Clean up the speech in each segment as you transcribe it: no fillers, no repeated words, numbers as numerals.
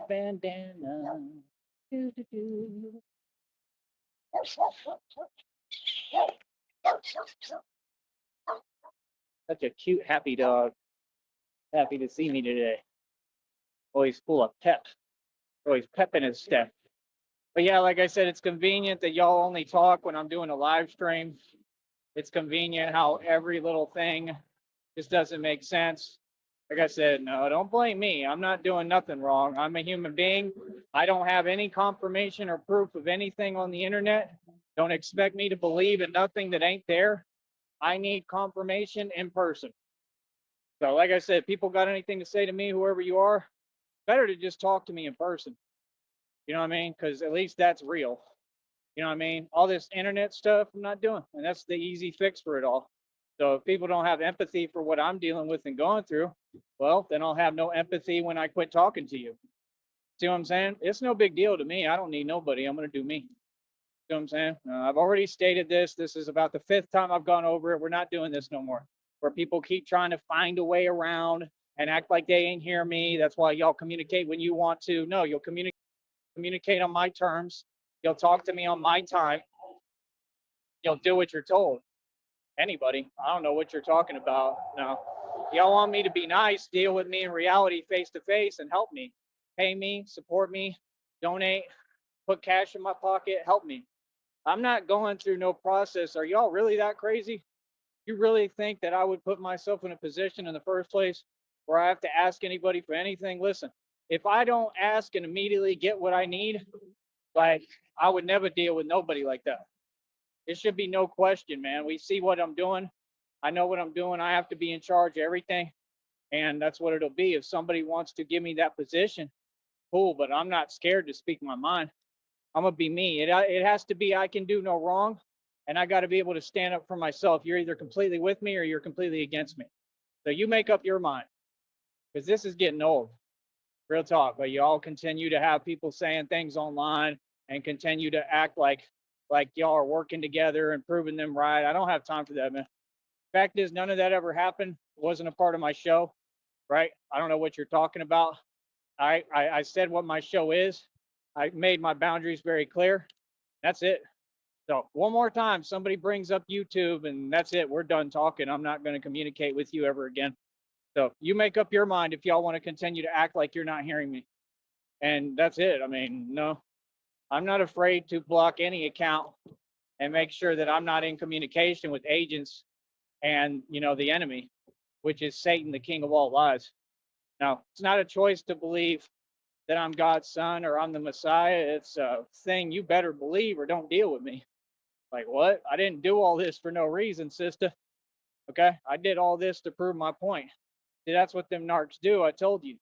Bandana. Do, do, do. Such a cute, happy dog. Happy to see me today. Always full of pep. Always pep in his step. But yeah, like I said, it's convenient that y'all only talk when I'm doing a live stream. It's convenient how every little thing just doesn't make sense. Like I said, no, don't blame me. I'm not doing nothing wrong. I'm a human being. I don't have any confirmation or proof of anything on the internet. Don't expect me to believe in nothing that ain't there. I need confirmation in person. So, like I said, people got anything to say to me, whoever you are, better to just talk to me in person. You know what I mean? Because at least that's real. You know what I mean? All this internet stuff, I'm not doing. And that's the easy fix for it all. So if people don't have empathy for what I'm dealing with and going through, well, then I'll have no empathy when I quit talking to you. See what I'm saying? It's no big deal to me. I don't need nobody. I'm going to do me. See what I'm saying? I've already stated this. This is about the fifth time I've gone over it. We're not doing this no more. Where people keep trying to find a way around and act like they ain't hear me. That's why y'all communicate when you want to. No, you'll communicate on my terms. You'll talk to me on my time. You'll do what you're told. Anybody. I don't know what you're talking about. No. Y'all want me to be nice, deal with me in reality face to face and help me. Pay me, support me, donate, put cash in my pocket, help me. I'm not going through no process. Are y'all really that crazy? You really think that I would put myself in a position in the first place where I have to ask anybody for anything? Listen, if I don't ask and immediately get what I need, like I would never deal with nobody like that. It should be no question, man. We see what I'm doing. I know what I'm doing. I have to be in charge of everything. And that's what it'll be. If somebody wants to give me that position, cool, but I'm not scared to speak my mind. I'm going to be me. It has to be I can do no wrong. And I got to be able to stand up for myself. You're either completely with me or you're completely against me. So you make up your mind because this is getting old. Real talk. But you all continue to have people saying things online and continue to act like y'all are working together and proving them right. I don't have time for that, man. Fact is, none of that ever happened. It wasn't a part of my show, right? I don't know what you're talking about. I said what my show is. I made my boundaries very clear. That's it. So one more time, somebody brings up YouTube, and that's it. We're done talking. I'm not going to communicate with you ever again. So you make up your mind if y'all want to continue to act like you're not hearing me. And that's it. I mean, no, I'm not afraid to block any account and make sure that I'm not in communication with agents and the enemy, which is Satan, the king of all lies. Now, it's not a choice to believe that I'm God's son or I'm the Messiah. It's a thing you better believe or don't deal with me. Like, what? I didn't do all this for no reason, sister. Okay? I did all this to prove my point. See, that's what them narcs do. I told you.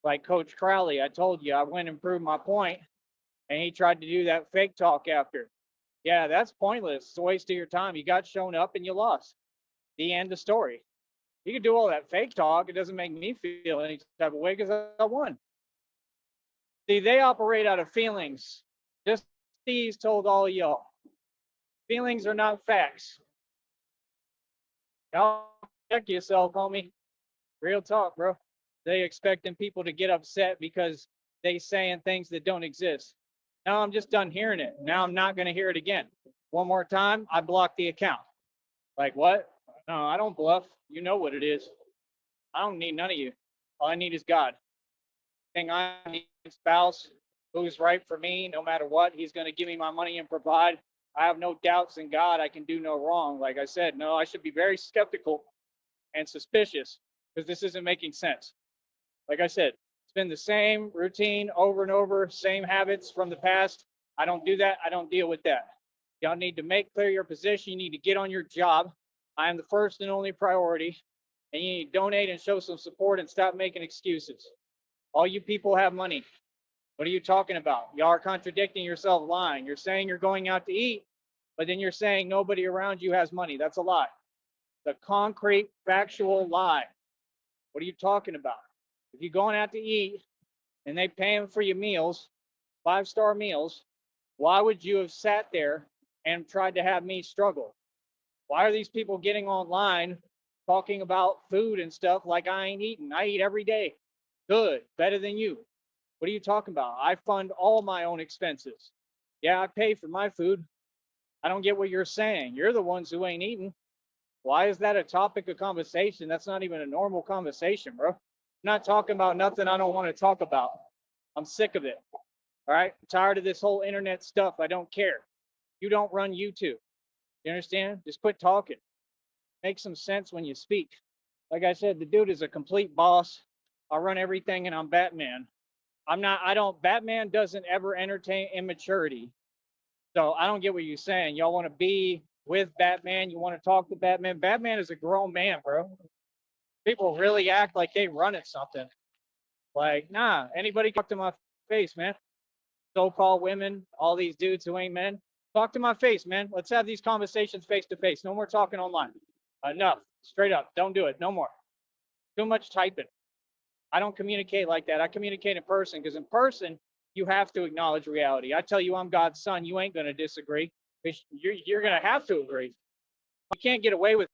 Like Coach Crowley, I told you I went and proved my point, and he tried to do that fake talk after. Yeah, that's pointless. It's a waste of your time. You got shown up and you lost. The end of story. You can do all that fake talk. It doesn't make me feel any type of way because I won. See, they operate out of feelings. Just Steve's told all y'all. Feelings are not facts. Y'all check yourself, homie. Real talk, bro. They expecting people to get upset because they saying things that don't exist. Now I'm just done hearing it. Now I'm not going to hear it again. One more time, I block the account. Like what? No, I don't bluff. You know what it is. I don't need none of you. All I need is God. Thing I need a spouse who's right for me, no matter what. He's going to give me my money and provide. I have no doubts in God. I can do no wrong. Like I said, no, I should be very skeptical and suspicious because this isn't making sense. Like I said, it's been the same routine over and over, same habits from the past. I don't do that. I don't deal with that. Y'all need to make clear your position. You need to get on your job. I am the first and only priority. And you need to donate and show some support and stop making excuses. All you people have money. What are you talking about? Y'all are contradicting yourself, lying. You're saying you're going out to eat, but then you're saying nobody around you has money. That's a lie. The concrete, factual lie. What are you talking about? If you're going out to eat and they paying for your meals, 5-star meals, why would you have sat there and tried to have me struggle? Why are these people getting online talking about food and stuff like I ain't eating? I eat every day. Good, better than you. What are you talking about? I fund all my own expenses. Yeah, I pay for my food. I don't get what you're saying. You're the ones who ain't eating. Why is that a topic of conversation? That's not even a normal conversation, bro. I'm not talking about nothing I don't want to talk about. I'm sick of it. All right. I'm tired of this whole internet stuff. I don't care. You don't run YouTube. You understand? Just quit talking. Make some sense when you speak. Like I said, the dude is a complete boss. I run everything and I'm Batman. I'm not, I don't, Batman doesn't ever entertain immaturity. So I don't get what you're saying. Y'all want to be with Batman. You want to talk to Batman. Batman is a grown man, bro. People really act like they run at something. Like, nah, anybody talk to my face, man. So-called women, all these dudes who ain't men. Talk to my face, man. Let's have these conversations face to face. No more talking online. Enough. Straight up. Don't do it. No more. Too much typing. I don't communicate like that. I communicate in person because in person, you have to acknowledge reality. I tell you I'm God's son. You ain't going to disagree. You're going to have to agree. You can't get away with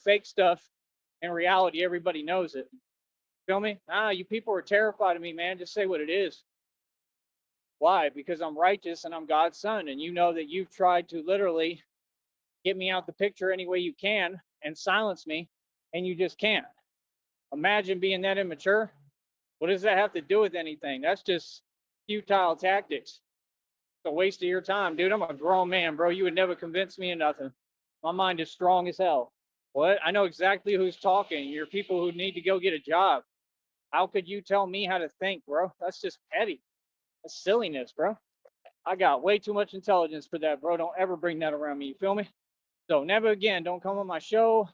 fake stuff. In reality, everybody knows it. Feel me? You people are terrified of me, man. Just say what it is. Why? Because I'm righteous and I'm God's son. And you know that you've tried to literally get me out the picture any way you can and silence me, and you just can't. Imagine being that immature. What does that have to do with anything? That's just futile tactics. It's a waste of your time, dude. I'm a grown man, bro. You would never convince me of nothing. My mind is strong as hell. What? I know exactly who's talking. You're people who need to go get a job. How could you tell me how to think, bro? That's just petty. That's silliness, bro. I got way too much intelligence for that, bro. Don't ever bring that around me. You feel me? So never again. Don't come on my show.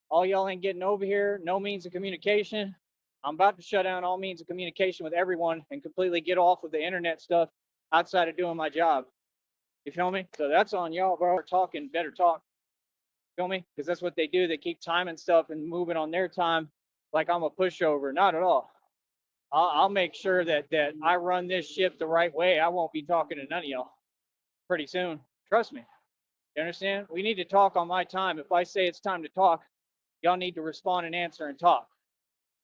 All y'all ain't getting over here. No means of communication. I'm about to shut down all means of communication with everyone and completely get off of the internet stuff outside of doing my job. You feel me? So that's on y'all, bro. Talking, better talk. Feel me? Because that's what they do. They keep timing stuff and moving on their time like I'm a pushover. Not at all. I'll make sure that I run this ship the right way. I won't be talking to none of y'all pretty soon. Trust me. You understand? We need to talk on my time. If I say it's time to talk, y'all need to respond and answer and talk.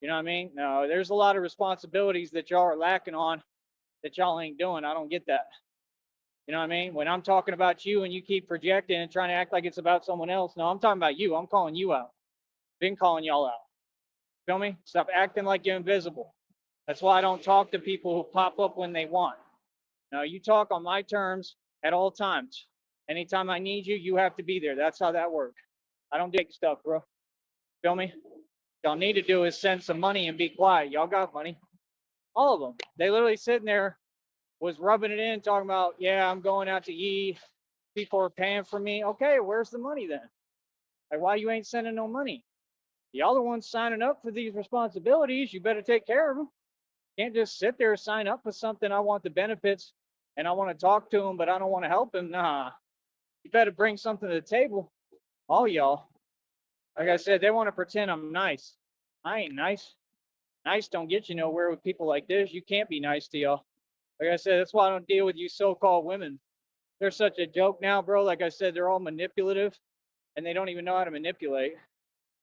You know what I mean? No, there's a lot of responsibilities that y'all are lacking on that y'all ain't doing. I don't get that. You know what I mean? When I'm talking about you and you keep projecting and trying to act like it's about someone else, no, I'm talking about you. I'm calling you out. Been calling y'all out. Feel me? Stop acting like you're invisible. That's why I don't talk to people who pop up when they want. No, you talk on my terms at all times. Anytime I need you, you have to be there. That's how that works. I don't do stuff, bro. Feel me? Y'all need to do is send some money and be quiet. Y'all got money. All of them. They literally sitting there, was rubbing it in, talking about, yeah, I'm going out to eat. People are paying for me. Okay, where's the money then? Like, why you ain't sending no money? Y'all the ones signing up for these responsibilities. You better take care of them. Can't just sit there and sign up for something. I want the benefits and I want to talk to him, but I don't want to help him. Nah, you better bring something to the table. All y'all. Like I said, they want to pretend I'm nice. I ain't nice. Nice don't get you nowhere with people like this. You can't be nice to y'all. Like I said, that's why I don't deal with you so-called women. They're such a joke now, bro. Like I said, they're all manipulative and they don't even know how to manipulate.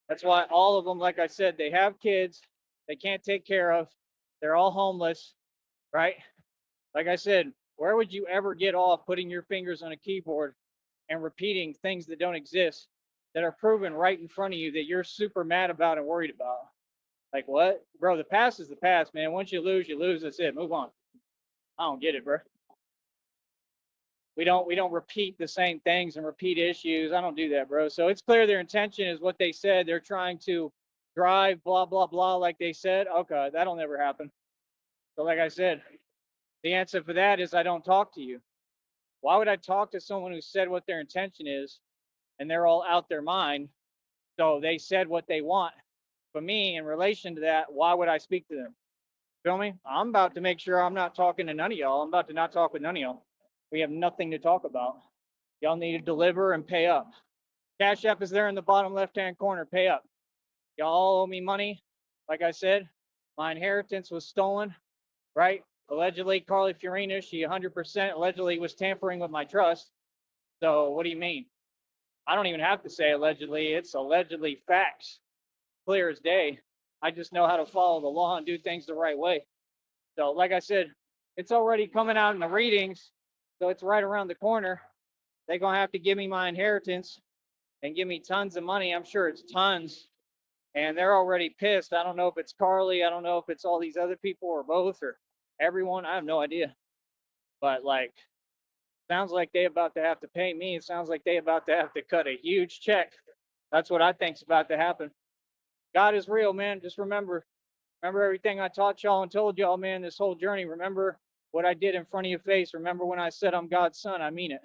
That's why all of them, like I said, they have kids they can't take care of. They're all homeless, right? Like I said, where would you ever get off putting your fingers on a keyboard and repeating things that don't exist that are proven right in front of you that you're super mad about and worried about? Like what? Bro, the past is the past, man. Once you lose, you lose. That's it. Move on. I don't get it, bro. We don't repeat the same things and repeat issues. I don't do that, bro. So it's clear their intention is what they said. They're trying to drive blah blah blah like they said. Okay, that'll never happen. So like I said, the answer for that is I don't talk to you. Why would I talk to someone who said what their intention is and they're all out their mind? So they said what they want. For me, in relation to that, why would I speak to them? Feel me? I'm about to make sure I'm not talking to none of y'all. I'm about to not talk with none of y'all. We have nothing to talk about. Y'all need to deliver and pay up. Cash App is there in the bottom left-hand corner. Pay up. Y'all owe me money. Like I said, my inheritance was stolen, right? Allegedly, Carly Fiorina, she 100% allegedly was tampering with my trust. So what do you mean? I don't even have to say allegedly. It's allegedly facts, clear as day. I just know how to follow the law and do things the right way. So, like I said, it's already coming out in the readings. So it's right around the corner. They're going to have to give me my inheritance and give me tons of money. I'm sure it's tons. And they're already pissed. I don't know if it's Carly. I don't know if it's all these other people or both or everyone. I have no idea. But like, sounds like they about to have to pay me. It sounds like they about to have to cut a huge check. That's what I think's about to happen. God is real, man. Just remember everything I taught y'all and told y'all, man, this whole journey. Remember what I did in front of your face. Remember when I said I'm God's son. I mean it.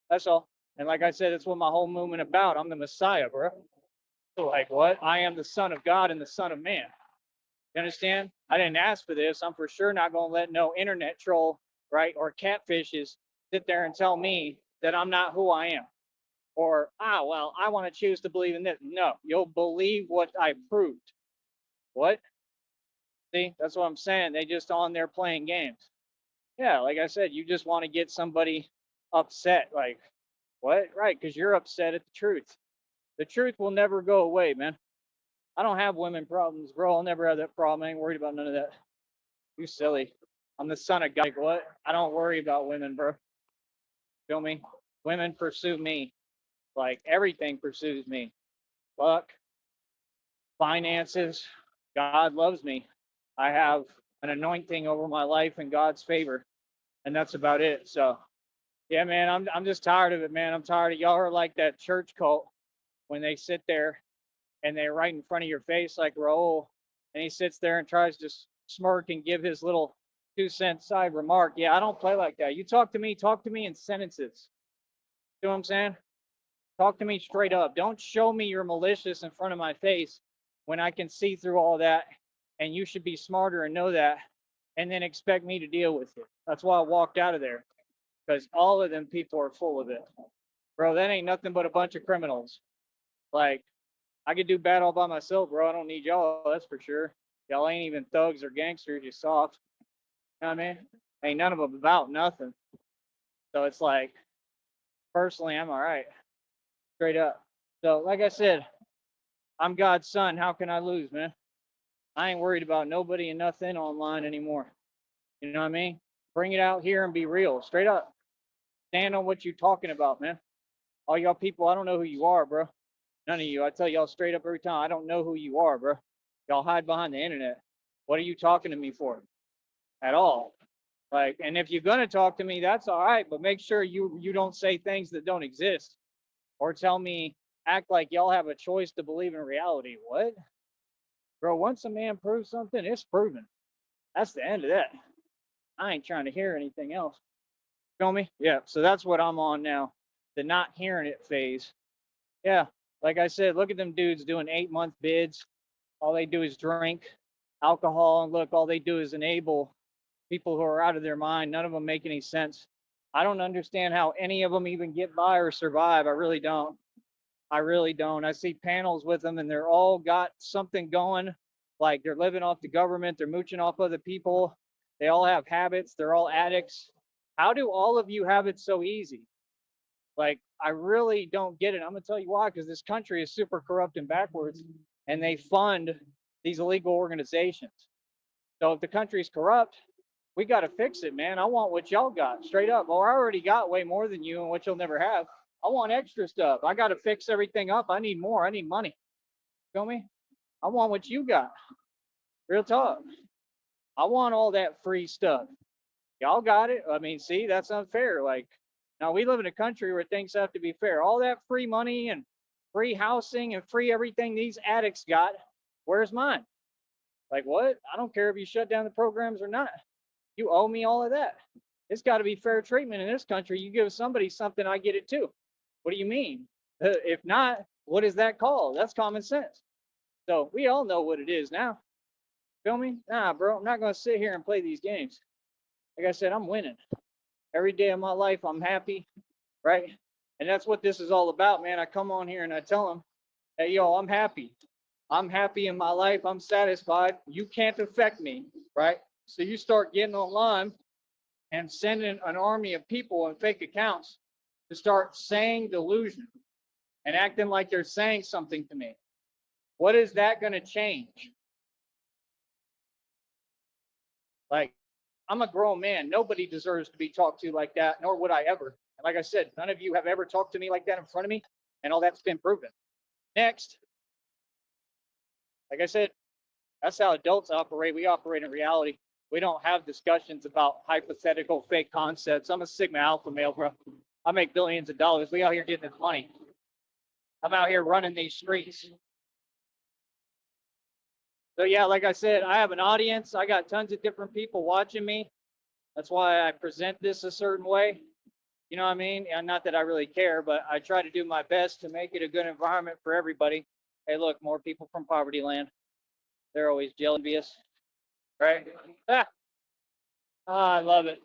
That's all. And like I said, it's what my whole movement about. I'm the Messiah, bro. So like what? I am the Son of God and the Son of Man. You understand? I didn't ask for this. I'm for sure not gonna let no internet troll, right, or catfishes sit there and tell me that I'm not who I am. Or well, I want to choose to believe in this. No, you'll believe what I proved. What? See, that's what I'm saying. They just on there playing games. Yeah, like I said, you just want to get somebody upset. Like, what? Right, because you're upset at the truth. The truth will never go away, man. I don't have women problems, bro. I'll never have that problem. I ain't worried about none of that. You silly. I'm the son of God. Like, what? I don't worry about women, bro. Feel me? Women pursue me. Like everything pursues me. Fuck. Finances. God loves me. I have an anointing over my life and God's favor. And that's about it. So yeah, man, I'm just tired of it, man. I'm tired of y'all are like that church cult when they sit there and they're right in front of your face like Raul, and he sits there and tries to smirk and give his little 2 cent side remark. Yeah, I don't play like that. You talk to me in sentences. You know what I'm saying? Talk to me straight up. Don't show me you're malicious in front of my face when I can see through all that, and you should be smarter and know that, and then expect me to deal with it. That's why I walked out of there because all of them people are full of it. Bro, that ain't nothing but a bunch of criminals. Like, I could do bad all by myself, bro. I don't need y'all, that's for sure. Y'all ain't even thugs or gangsters, you soft. You know what I mean? Ain't none of them about nothing. So it's like, personally, I'm all right, straight up. So, like I said, I'm God's son. How can I lose, man? I ain't worried about nobody and nothing online anymore. You know what I mean? Bring it out here and be real, straight up. Stand on what you're talking about, man. All y'all people, I don't know who you are, bro. None of you. I tell y'all straight up every time, I don't know who you are, bro. Y'all hide behind the internet. What are you talking to me for? At all? Like, and if you're gonna talk to me, that's all right, but make sure you don't say things that don't exist or tell me act like y'all have a choice to believe in reality. What? Bro, once a man proves something, it's proven. That's the end of that. I ain't trying to hear anything else. Feel me? Yeah. So that's what I'm on now. The not hearing it phase. Yeah. Like I said, look at them dudes doing 8 month bids. All they do is drink alcohol, and look, all they do is enable people who are out of their mind. None of them make any sense. I don't understand how any of them even get by or survive. I really don't. I really don't. I see panels with them and they're all got something going. Like they're living off the government, they're mooching off other people. They all have habits, they're all addicts. How do all of you have it so easy? Like, I really don't get it. I'm going to tell you why, because this country is super corrupt and backwards, and they fund these illegal organizations. So if the country's corrupt, we got to fix it, man. I want what y'all got, straight up. Well, I already got way more than you and what you'll never have. I want extra stuff. I got to fix everything up. I need more. I need money. Feel me? I want what you got. Real talk. I want all that free stuff. Y'all got it. I mean, see, that's unfair. Like, now we live in a country where things have to be fair. All that free money and free housing and free everything these addicts got, where's mine? Like, what? I don't care if you shut down the programs or not. You owe me all of that. It's got to be fair treatment in this country. You give somebody something, I get it too. What do you mean? If not, what is that called? That's common sense. So we all know what it is now. Feel me? Nah, bro, I'm not going to sit here and play these games. Like I said, I'm winning. Every day of my life, I'm happy, right? And that's what this is all about, man. I come on here and I tell them, hey, yo, I'm happy. I'm happy in my life. I'm satisfied. You can't affect me, right? So you start getting online and sending an army of people and fake accounts to start saying delusion and acting like they're saying something to me. What is that going to change? Like, I'm a grown man. Nobody deserves to be talked to like that, nor would I ever. And like I said, none of you have ever talked to me like that in front of me, and all that's been proven. Next, like I said, that's how adults operate. We operate in reality. We don't have discussions about hypothetical fake concepts. I'm a Sigma Alpha male, bro. I make billions of dollars. We out here getting this money. I'm out here running these streets. So yeah, like I said, I have an audience. I got tons of different people watching me. That's why I present this a certain way. You know what I mean? And not that I really care, but I try to do my best to make it a good environment for everybody. Hey, look, more people from poverty land. They're always jealous, right? Ah, I love it.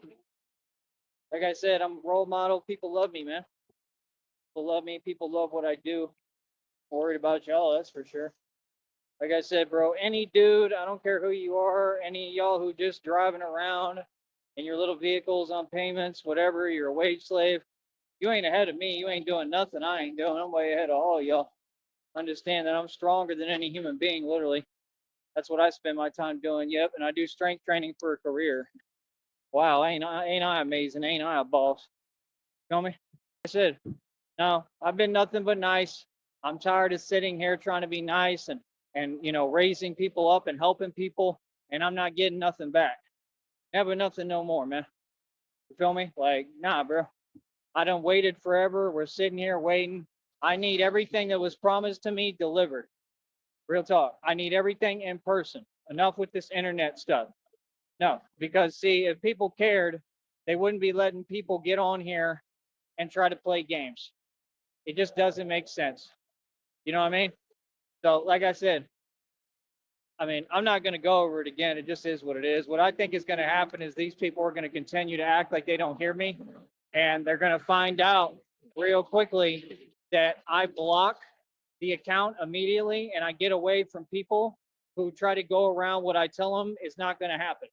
Like I said, I'm a role model. People love me, man. People love me. People love what I do. Worried about y'all, that's for sure. Like I said, bro, any dude, I don't care who you are, any of y'all who just driving around in your little vehicles on payments, whatever, you're a wage slave, you ain't ahead of me. You ain't doing nothing I ain't doing. I'm way ahead of all y'all. Understand that I'm stronger than any human being, literally. That's what I spend my time doing. Yep, and I do strength training for a career. Wow, ain't I amazing? Ain't I a boss? Feel me? I said, no, I've been nothing but nice. I'm tired of sitting here trying to be nice and raising people up and helping people, and I'm not getting nothing back. Never nothing no more, man. You feel me? Like, nah, bro. I done waited forever. We're sitting here waiting. I need everything that was promised to me delivered. Real talk. I need everything in person. Enough with this internet stuff. No, because see, if people cared, they wouldn't be letting people get on here and try to play games. It just doesn't make sense. You know what I mean? So, like I said, I mean, I'm not going to go over it again. It just is what it is. What I think is going to happen is these people are going to continue to act like they don't hear me, and they're going to find out real quickly that I block the account immediately and I get away from people who try to go around what I tell them is not going to happen.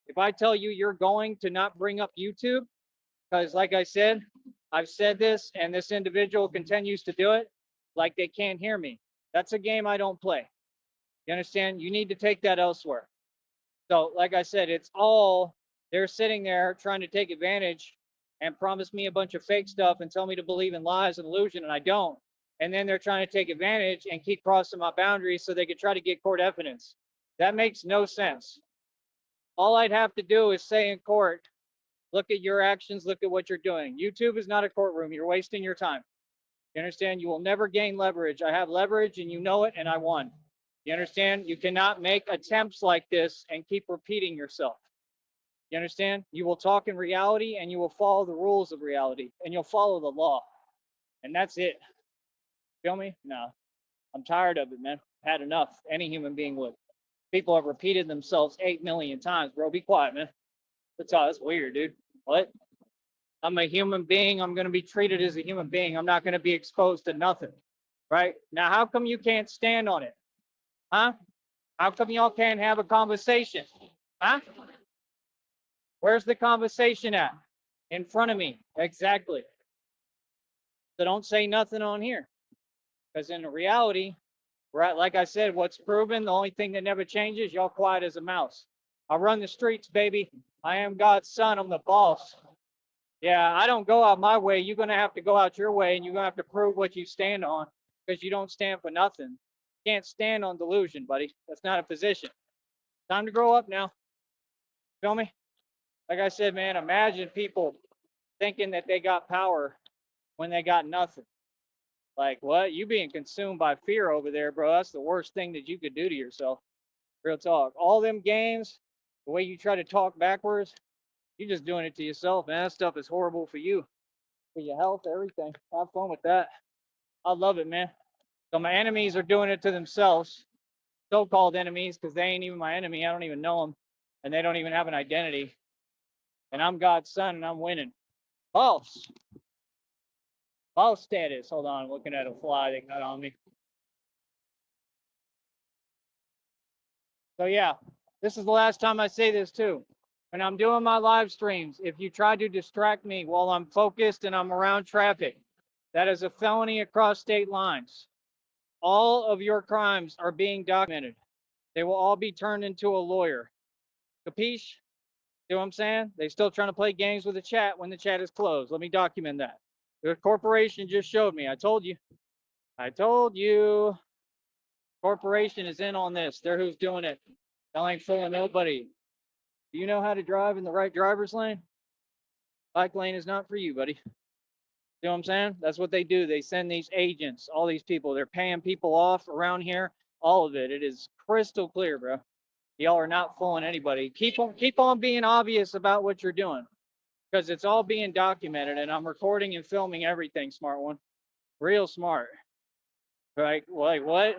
If I tell you you're going to not bring up YouTube, because like I said, I've said this and this individual continues to do it like they can't hear me. That's a game I don't play. You understand? You need to take that elsewhere. So, like I said, it's all they're sitting there trying to take advantage and promise me a bunch of fake stuff and tell me to believe in lies and illusion, and I don't. And then they're trying to take advantage and keep crossing my boundaries so they could try to get court evidence. That makes no sense. All I'd have to do is say in court, look at your actions, look at what you're doing. YouTube is not a courtroom. You're wasting your time. You understand? You will never gain leverage. I have leverage and you know it, and I won. You understand? You cannot make attempts like this and keep repeating yourself. You understand? You will talk in reality and you will follow the rules of reality and you'll follow the law. And that's it. Feel me? No. I'm tired of it, man. Had enough. Any human being would. People have repeated themselves 8 million times, bro. Be quiet, man. That's weird, dude. What? I'm a human being. I'm going to be treated as a human being. I'm not going to be exposed to nothing. Right? Now, how come you can't stand on it? Huh? How come y'all can't have a conversation? Huh? Where's the conversation at? In front of me. Exactly. So don't say nothing on here. Because in reality, right, like I said, what's proven, the only thing that never changes, y'all quiet as a mouse. I run the streets, baby. I am God's son. I'm the boss. Yeah, I don't go out my way. You're going to have to go out your way, and you're going to have to prove what you stand on because you don't stand for nothing. You can't stand on delusion, buddy. That's not a position. Time to grow up now. Feel me? Like I said, man, imagine people thinking that they got power when they got nothing. Like, what? You being consumed by fear over there, bro. That's the worst thing that you could do to yourself. Real talk. All them games, the way you try to talk backwards, you're just doing it to yourself, man. That stuff is horrible for you, for your health, everything. Have fun with that. I love it, man. So my enemies are doing it to themselves, so-called enemies, because they ain't even my enemy. I don't even know them, and they don't even have an identity. And I'm God's son, and I'm winning. False. False status. Hold on, I'm looking at a fly that got on me. So yeah, this is the last time I say this too. When I'm doing my live streams, if you try to distract me while I'm focused and I'm around traffic, that is a felony across state lines. All of your crimes are being documented. They will all be turned into a lawyer. Capiche? See what I'm saying? They still trying to play games with the chat when the chat is closed. Let me document that. The corporation just showed me. I told you. I told you. Corporation is in on this. They're who's doing it. Y'all ain't fooling nobody. Do you know how to drive in the right driver's lane? Bike lane is not for you, buddy. You know what I'm saying? That's what they do. They send these agents, all these people. They're paying people off around here. All of it. It is crystal clear, bro. Y'all are not fooling anybody. Keep on being obvious about what you're doing, because it's all being documented, and I'm recording and filming everything, smart one. Real smart. Right? Like what?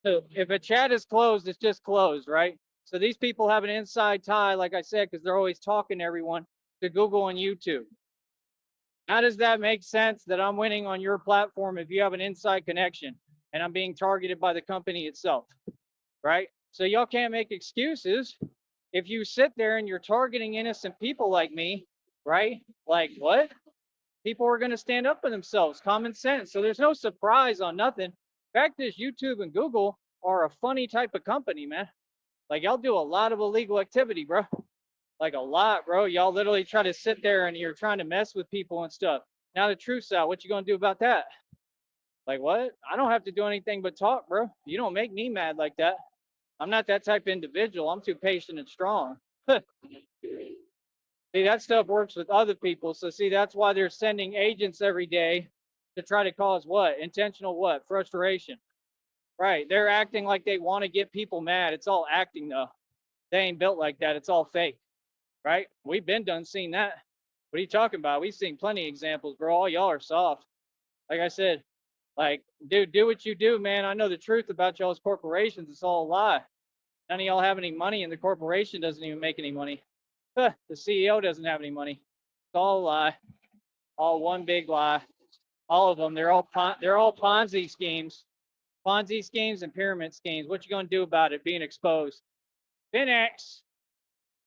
So if a chat is closed, it's just closed, right? So these people have an inside tie, like I said, because they're always talking to everyone, to Google and YouTube. How does that make sense that I'm winning on your platform if you have an inside connection and I'm being targeted by the company itself, right? So y'all can't make excuses if you sit there and you're targeting innocent people like me, right? Like what? People are going to stand up for themselves, common sense. So there's no surprise on nothing. Fact is, YouTube and Google are a funny type of company, man. Like y'all do a lot of illegal activity, bro. Like a lot, bro. Y'all literally try to sit there and you're trying to mess with people and stuff. Now the truth's out. What you gonna do about that? Like what? I don't have to do anything but talk, bro. You don't make me mad like that. I'm not that type of individual. I'm too patient and strong. See, that stuff works with other people. So see, that's why they're sending agents every day to try to cause what? Intentional what? Frustration. Right. They're acting like they want to get people mad. It's all acting though. They ain't built like that. It's all fake. Right? We've been done seeing that. What are you talking about? We've seen plenty of examples, bro. All y'all are soft. Like I said, like, dude, do what you do, man. I know the truth about y'all's corporations. It's all a lie. None of y'all have any money, and the corporation doesn't even make any money. The CEO doesn't have any money. It's all a lie. All one big lie. All of them. They're all Ponzi schemes. Ponzi schemes and pyramid schemes. What you gonna do about it being exposed? FinX.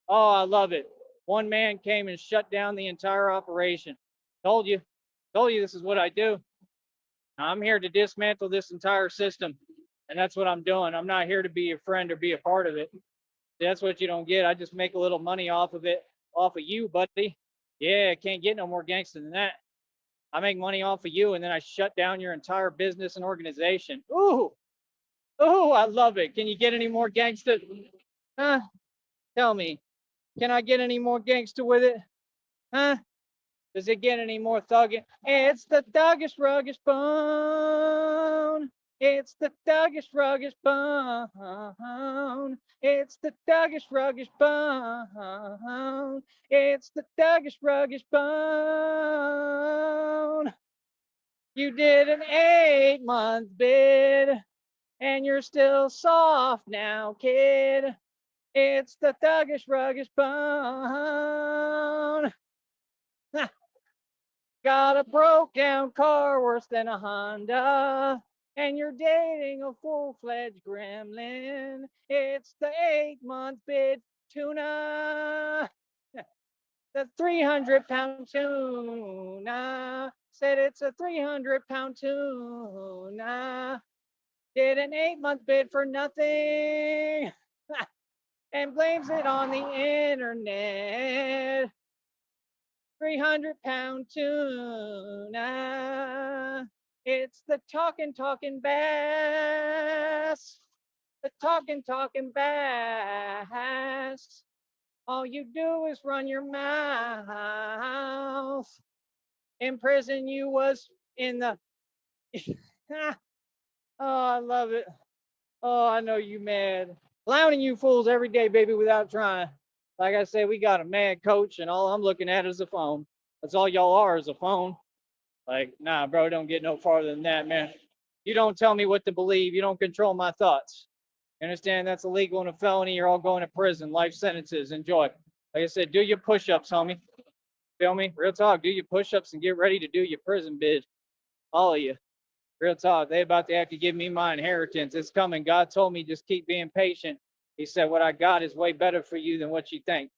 Oh, I love it. One man came and shut down the entire operation. Told you this is what I do. I'm here to dismantle this entire system. And that's what I'm doing. I'm not here to be a friend or be a part of it. That's what you don't get. I just make a little money off of it, off of you, buddy. Yeah, can't get no more gangster than that. I make money off of you, and then I shut down your entire business and organization. Ooh, I love it. Can you get any more gangster? Huh? Tell me, can I get any more gangster with it? Huh? Does it get any more thugging? It's the thuggish ruggish bone. It's the thuggish ruggish bone. It's the thuggish ruggish bone. It's the thuggish ruggish bone. You did an 8-month bid, and you're still soft now, kid. It's the thuggish ruggish bone. Got a broke down car worse than a Honda, and you're dating a full-fledged gremlin. It's the 8-month bid tuna. The 300-pound tuna. Said it's a 300-pound tuna. Did an 8-month bid for nothing. And blames it on the internet. 300-pound tuna. It's the talking bass. The talking bass. All you do is run your mouth. In prison, you was in the. Oh, I love it. Oh, I know you mad. Clowning you fools every day, baby, without trying. Like I said, we got a mad coach, and all I'm looking at is a phone. That's all y'all are, is a phone. Like, nah, bro, don't get no farther than that, man. You don't tell me what to believe. You don't control my thoughts. You understand? That's illegal and a felony. You're all going to prison, life sentences. Enjoy. Like I said, do your push-ups, homie. Feel me? Real talk. Do your push-ups and get ready to do your prison bid. All of you. Real talk. They about to have to give me my inheritance. It's coming. God told me just keep being patient. He said, what I got is way better for you than what you think.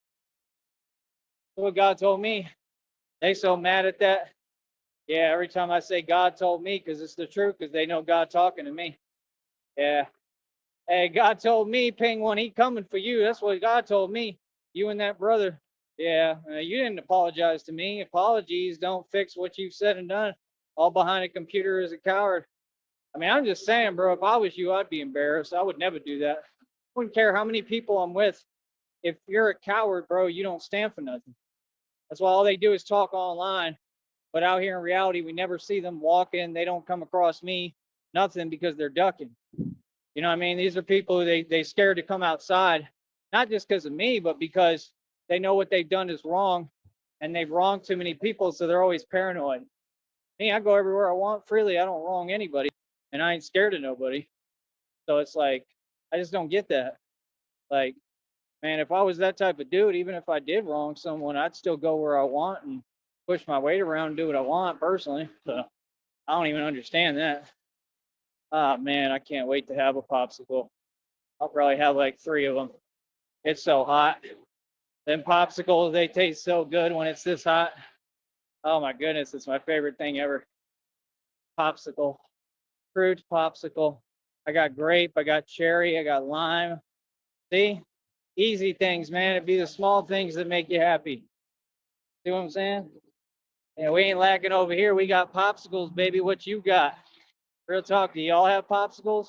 That's what God told me. They so mad at that. Yeah, every time I say God told me, because it's the truth, because they know God talking to me. Yeah. Hey, God told me, Penguin, he coming for you. That's what God told me. You and that brother. Yeah, you didn't apologize to me. Apologies don't fix what you've said and done. All behind a computer is a coward. I mean, I'm just saying, bro, if I was you, I'd be embarrassed. I would never do that. I wouldn't care how many people I'm with. If you're a coward, bro, you don't stand for nothing. That's why all they do is talk online. But out here in reality, we never see them walking. They don't come across me, nothing, because they're ducking. You know what I mean? These are people who they scared to come outside, not just because of me, but because they know what they've done is wrong and they've wronged too many people, so they're always paranoid. Me, I go everywhere I want freely. I don't wrong anybody and I ain't scared of nobody. So it's like I just don't get that. Like, man, if I was that type of dude, even if I did wrong someone, I'd still go where I want and push my weight around and do what I want personally. So I don't even understand that. Ah, man, I can't wait to have a popsicle. I'll probably have like 3 of them. It's so hot. Them popsicles, they taste so good when it's this hot. Oh my goodness, it's my favorite thing ever. Popsicle, fruit popsicle. I got grape, I got cherry, I got lime. See? Easy things, man. It'd be the small things that make you happy. See what I'm saying? And we ain't lacking over here. We got popsicles, baby. What you got? Real talk. Do y'all have popsicles?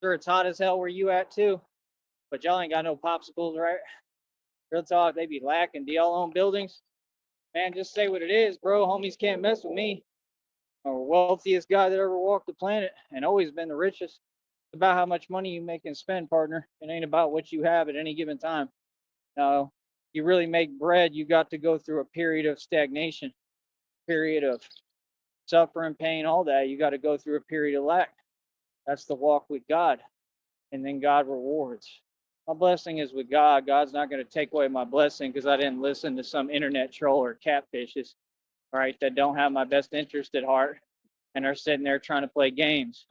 Sure, it's hot as hell where you at too. But y'all ain't got no popsicles, right? Real talk. They be lacking. Do y'all own buildings? Man, just say what it is, bro. Homies can't mess with me. I'm the wealthiest guy that ever walked the planet and always been the richest. It's about how much money you make and spend, partner. It ain't about what you have at any given time. No, you really make bread, you got to go through a period of stagnation, period of suffering, pain, all that. You got to go through a period of lack. That's the walk with God. And then God rewards. My blessing is with God. God's not going to take away my blessing because I didn't listen to some internet troll or catfishes, right, that don't have my best interest at heart and are sitting there trying to play games.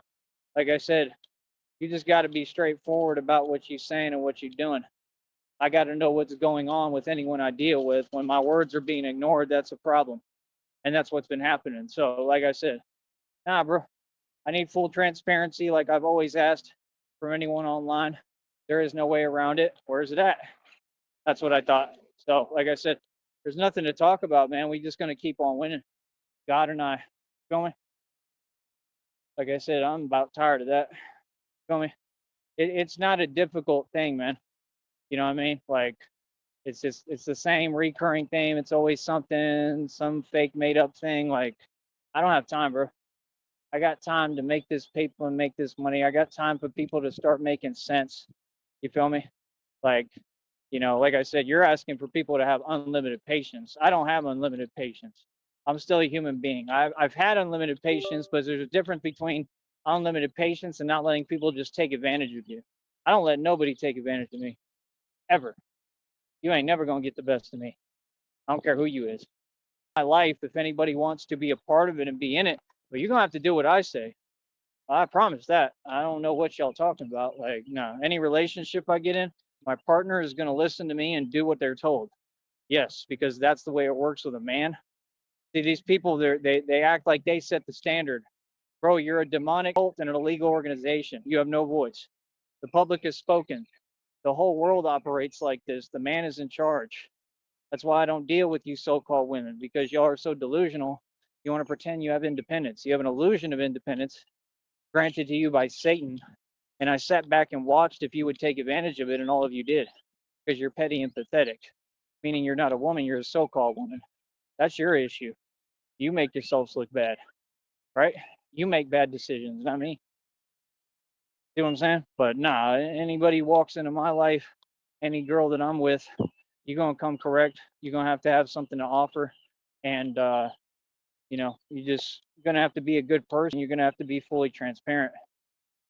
Like I said, you just got to be straightforward about what you're saying and what you're doing. I got to know what's going on with anyone I deal with. When my words are being ignored, that's a problem. And that's what's been happening. So, like I said, nah, bro, I need full transparency, like I've always asked from anyone online. There is no way around it. Where's it at? That's what I thought. So, like I said, there's nothing to talk about, man. We just gonna keep on winning. God and I. Feel me? Like I said, I'm about tired of that. Feel me? It's not a difficult thing, man. You know what I mean? Like it's the same recurring theme. It's always something, some fake made up thing. Like I don't have time, bro. I got time to make this paper and make this money. I got time for people to start making sense. You feel me? Like, like I said, you're asking for people to have unlimited patience. I don't have unlimited patience. I'm still a human being. I've had unlimited patience, but there's a difference between unlimited patience and not letting people just take advantage of you. I don't let nobody take advantage of me ever. You ain't never gonna get the best of me. I don't care who you is. My life, if anybody wants to be a part of it and be in it, but you're gonna have to do what I say. I promise that. I don't know what y'all talking about. Like, no, any relationship I get in, my partner is gonna listen to me and do what they're told. Yes, because that's the way it works with a man. See, these people, they act like they set the standard. Bro, you're a demonic cult and an illegal organization. You have no voice. The public has spoken. The whole world operates like this. The man is in charge. That's why I don't deal with you so-called women, because y'all are so delusional. You want to pretend you have independence. You have an illusion of independence granted to you by Satan. And I sat back and watched if you would take advantage of it, and all of you did, because you're petty and pathetic, meaning you're not a woman, you're a so-called woman. That's your issue. You make yourselves look bad, right? You make bad decisions, not me. See what I'm saying? But nah, anybody walks into my life, any girl that I'm with, you're gonna come correct. You're gonna have something to offer, and you just gonna have to be a good person. You're gonna have to be fully transparent.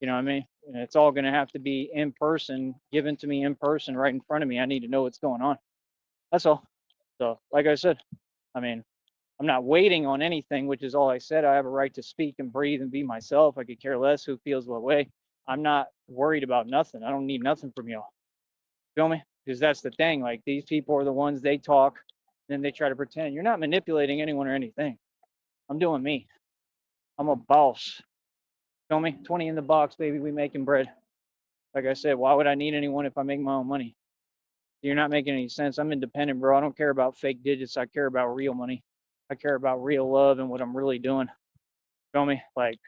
You know what I mean? And it's all gonna have to be in person, given to me in person, right in front of me. I need to know what's going on. That's all. So, like I said, I mean, I'm not waiting on anything, which is all I said. I have a right to speak and breathe and be myself. I could care less who feels what way. I'm not worried about nothing. I don't need nothing from y'all. Feel me? Because that's the thing. Like these people are the ones they talk, then they try to pretend. You're not manipulating anyone or anything. I'm doing me. I'm a boss. Feel me? 20 in the box, baby. We making bread. Like I said, why would I need anyone if I make my own money? You're not making any sense. I'm independent, bro. I don't care about fake digits. I care about real money. I care about real love and what I'm really doing. Feel me? Like,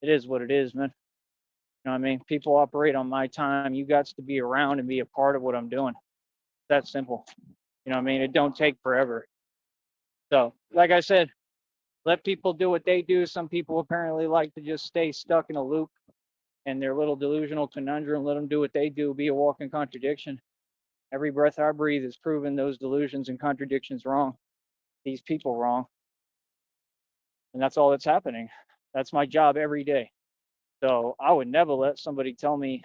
it is what it is, man. You know what I mean? People operate on my time. You got to be around and be a part of what I'm doing. That's simple. You know what I mean? It don't take forever. So, like I said, let people do what they do. Some people apparently like to just stay stuck in a loop and their little delusional conundrum. Let them do what they do. Be a walking contradiction. Every breath I breathe is proving those delusions and contradictions wrong. These people wrong. And that's all that's happening. That's my job every day. So I would never let somebody tell me,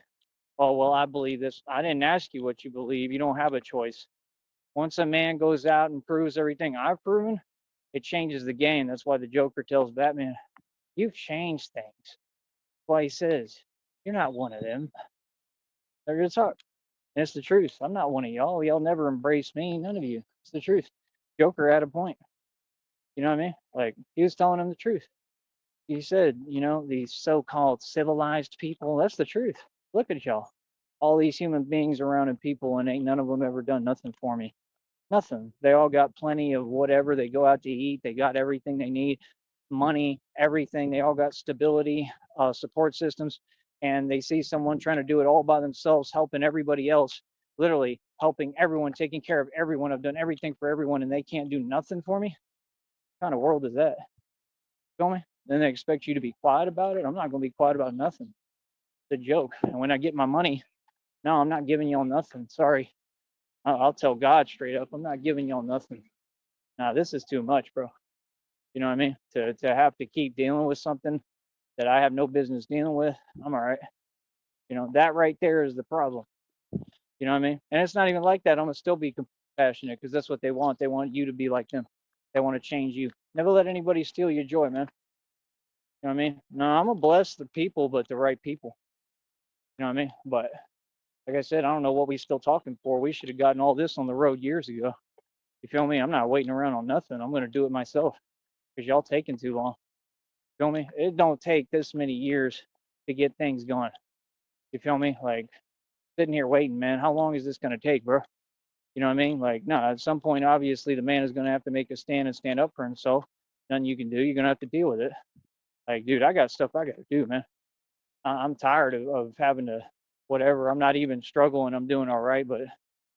oh, well, I believe this. I didn't ask you what you believe. You don't have a choice. Once a man goes out and proves everything I've proven, it changes the game. That's why the Joker tells Batman, you've changed things. That's why he says, you're not one of them. They're just hard. And it's the truth. I'm not one of y'all. Y'all never embrace me. None of you. It's the truth. Joker had a point. You know what I mean? Like, he was telling him the truth. He said, these so-called civilized people, that's the truth. Look at y'all. All these human beings around and people, and ain't none of them ever done nothing for me. Nothing. They all got plenty of whatever. They go out to eat. They got everything they need, money, everything. They all got stability, support systems. And they see someone trying to do it all by themselves, helping everybody else, literally helping everyone, taking care of everyone. I've done everything for everyone, and they can't do nothing for me. What kind of world is that? Feel me? Then they expect you to be quiet about it. I'm not going to be quiet about nothing. It's a joke. And when I get my money, no, I'm not giving y'all nothing. Sorry. I'll tell God straight up, I'm not giving y'all nothing. Now, this is too much, bro. You know what I mean? To have to keep dealing with something that I have no business dealing with, I'm all right. That right there is the problem. You know what I mean? And it's not even like that. I'm going to still be compassionate because that's what they want. They want you to be like them. They want to change you. Never let anybody steal your joy, man. You know what I mean? No, I'm going to bless the people, but the right people. You know what I mean? But like I said, I don't know what we still talking for. We should have gotten all this on the road years ago. You feel me? I'm not waiting around on nothing. I'm going to do it myself because y'all taking too long. Feel me? It don't take this many years to get things going. You feel me? Like, sitting here waiting, man. How long is this going to take, bro? You know what I mean? Like, no, at some point, obviously, the man is going to have to make a stand and stand up for himself. Nothing you can do. You're going to have to deal with it. Like, dude, I got stuff I got to do, man. I'm tired of having to whatever. I'm not even struggling. I'm doing all right. But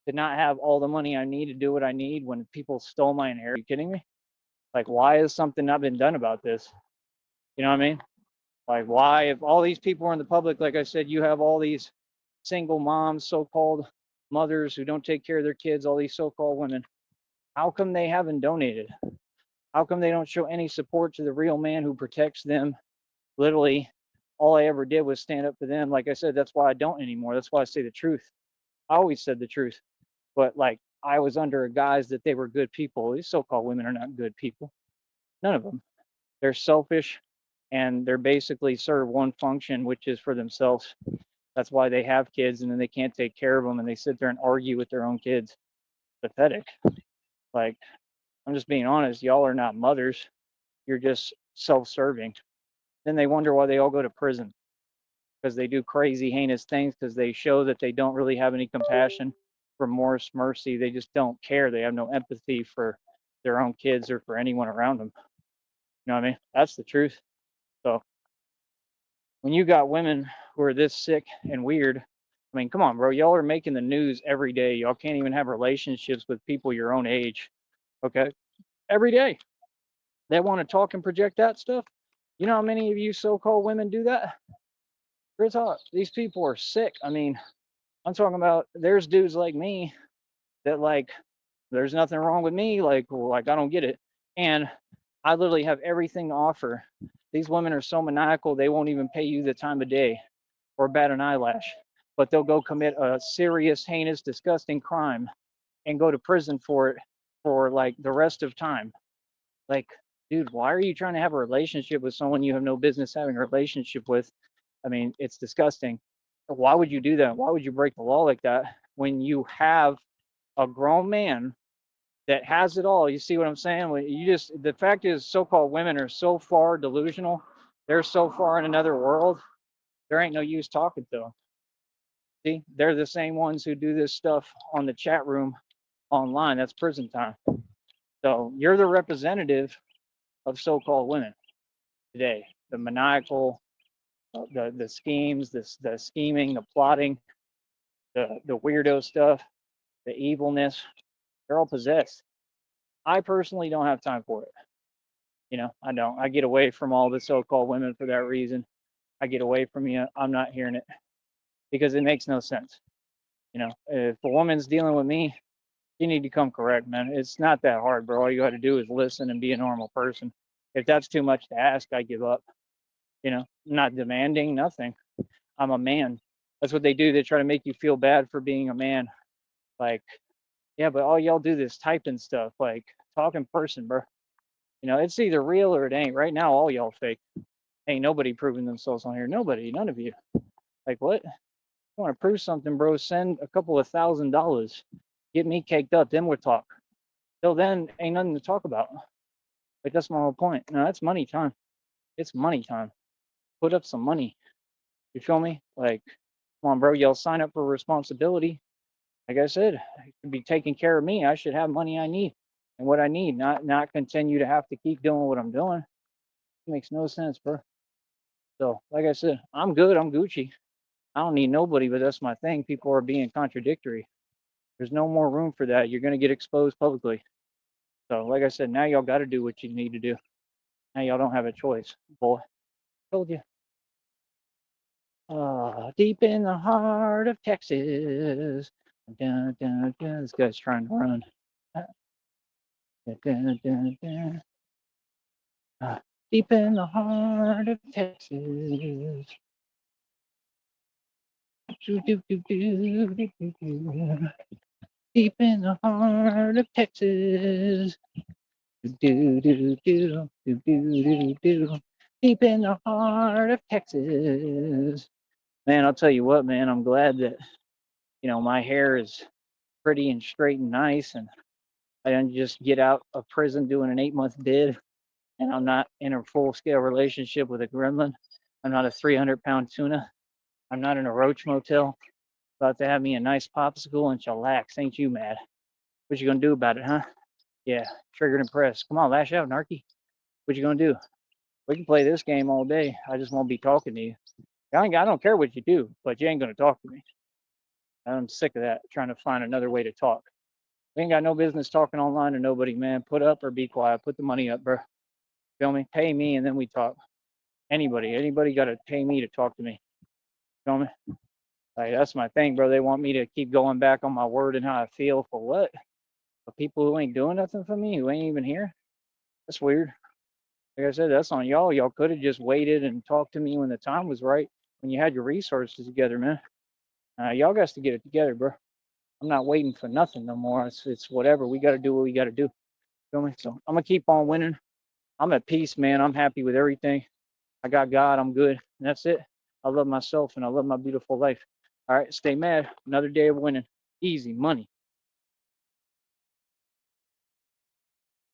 to not have all the money I need to do what I need when people stole my inheritance, are you kidding me? Like, why has something not been done about this? You know what I mean? Like, why, if all these people are in the public, like I said, you have all these single moms, so-called mothers who don't take care of their kids, all these so-called women. How come they haven't donated? How come they don't show any support to the real man who protects them? Literally, all I ever did was stand up for them. Like I said, that's why I don't anymore. That's why I say the truth. I always said the truth. But like, I was under a guise that they were good people. These so-called women are not good people. None of them. They're selfish and they're basically serve one function, which is for themselves. That's why they have kids and then they can't take care of them and they sit there and argue with their own kids. Pathetic. Like, I'm just being honest. Y'all are not mothers. You're just self-serving. Then they wonder why they all go to prison because they do crazy, heinous things because they show that they don't really have any compassion, remorse, mercy. They just don't care. They have no empathy for their own kids or for anyone around them. You know what I mean? That's the truth. So when you got women who are this sick and weird, I mean, come on, bro. Y'all are making the news every day. Y'all can't even have relationships with people your own age. Okay. Every day. They want to talk and project that stuff. You know how many of you so-called women do that? Real talk. These people are sick. I mean, I'm talking about there's dudes like me that like there's nothing wrong with me. Like I don't get it. And I literally have everything to offer. These women are so maniacal, they won't even pay you the time of day or bat an eyelash, but they'll go commit a serious, heinous, disgusting crime and go to prison for it for like the rest of time. Like, dude, why are you trying to have a relationship with someone you have no business having a relationship with? I mean, it's disgusting. Why would you do that? Why would you break the law like that when you have a grown man that has it all? You see what I'm saying? The fact is, so-called women are so far delusional. They're so far in another world. There ain't no use talking to them. See, they're the same ones who do this stuff on the chat room online. That's prison time. So you're the representative of so-called women today. The maniacal, the schemes, the scheming, the plotting, the weirdo stuff, the evilness. They're all possessed. I personally don't have time for it. I don't. I get away from all the so-called women for that reason. I get away from you. I'm not hearing it because it makes no sense. If a woman's dealing with me, you need to come correct, man. It's not that hard, bro. All you got to do is listen and be a normal person. If that's too much to ask, I give up. I'm not demanding nothing. I'm a man. That's what they do. They try to make you feel bad for being a man. Like, yeah, but all y'all do this typing stuff. Like, talk in person, bro. It's either real or it ain't. Right now, all y'all fake. Ain't nobody proving themselves on here. Nobody, none of you. Like, what? You want to prove something, bro? Send a couple of $1,000. Get me caked up, then we'll talk. Till then, ain't nothing to talk about. Like, that's my whole point. No, that's money time. It's money time. Put up some money. You feel me? Like, come on, bro. Y'all sign up for responsibility. Like I said, it should be taking care of me. I should have money I need and what I need, not continue to have to keep doing what I'm doing. It makes no sense, bro. So, like I said, I'm good. I'm Gucci. I don't need nobody, but that's my thing. People are being contradictory. There's no more room for that. You're going to get exposed publicly. So, like I said, now y'all got to do what you need to do. Now y'all don't have a choice. Boy, told you. Deep in the heart of Texas. Dun, dun, dun. This guy's trying to run. Dun, dun, dun. Deep in the heart of Texas. Deep in the heart of Texas. Do, do, do, do, do, do. Deep in the heart of Texas. Man, I'll tell you what, man, I'm glad that, my hair is pretty and straight and nice, and I didn't just get out of prison doing an 8-month bid, and I'm not in a full-scale relationship with a gremlin. I'm not a 300-pound tuna. I'm not in a roach motel. About to have me a nice popsicle and chillax. Ain't you mad? What you gonna do about it, huh? Yeah, triggered and pressed. Come on, lash out, Narky. What you gonna do? We can play this game all day. I just won't be talking to you. I don't care what you do, but you ain't gonna talk to me. I'm sick of that, trying to find another way to talk. We ain't got no business talking online to nobody, man. Put up or be quiet. Put the money up, bro. Feel me? Pay me and then we talk. Anybody got to pay me to talk to me. Feel me? Like, that's my thing, bro. They want me to keep going back on my word and how I feel for what? For people who ain't doing nothing for me, who ain't even here? That's weird. Like I said, that's on y'all. Y'all could have just waited and talked to me when the time was right, when you had your resources together, man. Y'all got to get it together, bro. I'm not waiting for nothing no more. It's whatever. We got to do what we got to do. Feel me? So I'm gonna keep on winning. I'm at peace, man. I'm happy with everything. I got God. I'm good. And that's it. I love myself and I love my beautiful life. All right, stay mad. Another day of winning. Easy money.